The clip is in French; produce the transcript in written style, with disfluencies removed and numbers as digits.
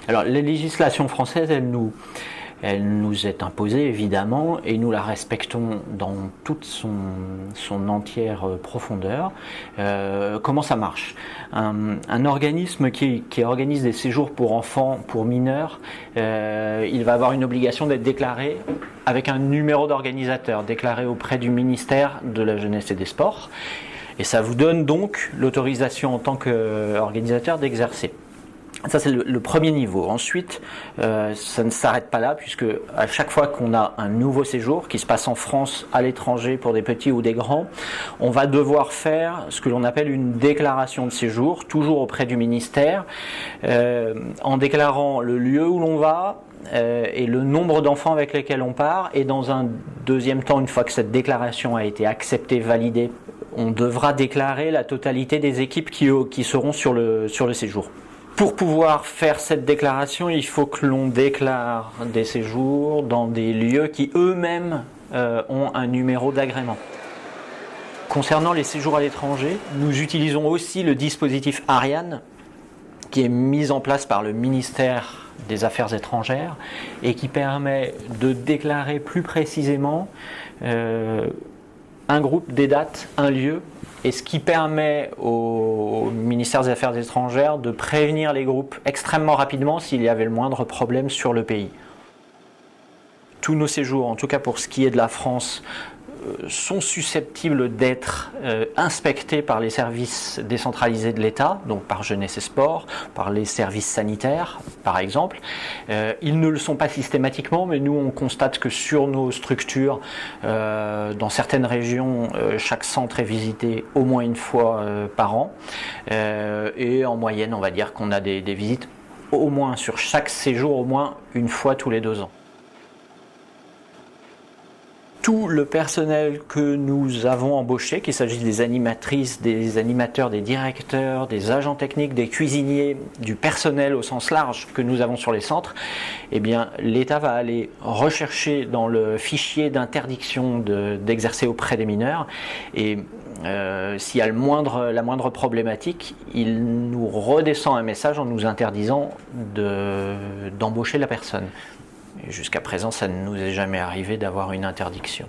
Alors la législation française, elle nous est imposée évidemment et nous la respectons dans toute son entière profondeur. Comment ça marche? Un organisme qui organise des séjours pour enfants, pour mineurs, il va avoir une obligation d'être déclaré avec un numéro d'organisateur, déclaré auprès du ministère de la Jeunesse et des Sports. Et ça vous donne donc l'autorisation en tant qu'organisateur d'exercer. Ça, c'est le premier niveau. Ensuite, ça ne s'arrête pas là, puisque à chaque fois qu'on a un nouveau séjour qui se passe en France, à l'étranger, pour des petits ou des grands, on va devoir faire ce que l'on appelle une déclaration de séjour, toujours auprès du ministère, en déclarant le lieu où l'on va, et le nombre d'enfants avec lesquels on part. Et dans un deuxième temps, une fois que cette déclaration a été acceptée, validée, on devra déclarer la totalité des équipes qui seront sur le séjour. Pour pouvoir faire cette déclaration, il faut que l'on déclare des séjours dans des lieux qui eux-mêmes ont un numéro d'agrément. Concernant les séjours à l'étranger, nous utilisons aussi le dispositif Ariane, qui est mis en place par le ministère des Affaires étrangères et qui permet de déclarer plus précisément un groupe, des dates, un lieu, et ce qui permet au ministère des Affaires étrangères de prévenir les groupes extrêmement rapidement s'il y avait le moindre problème sur le pays. Tous nos séjours, en tout cas pour ce qui est de la France, sont susceptibles d'être inspectés par les services décentralisés de l'État, donc par Jeunesse et Sport, par les services sanitaires par exemple. Ils ne le sont pas systématiquement, mais nous on constate que sur nos structures, dans certaines régions, chaque centre est visité au moins une fois par an, et en moyenne on va dire qu'on a des visites au moins sur chaque séjour, au moins une fois tous les 2 ans. Tout le personnel que nous avons embauché, qu'il s'agisse des animatrices, des animateurs, des directeurs, des agents techniques, des cuisiniers, du personnel au sens large que nous avons sur les centres, eh bien, l'État va aller rechercher dans le fichier d'interdiction d'exercer auprès des mineurs, et s'il y a la moindre problématique, il nous redescend un message en nous interdisant d'embaucher la personne. Jusqu'à présent, ça ne nous est jamais arrivé d'avoir une interdiction.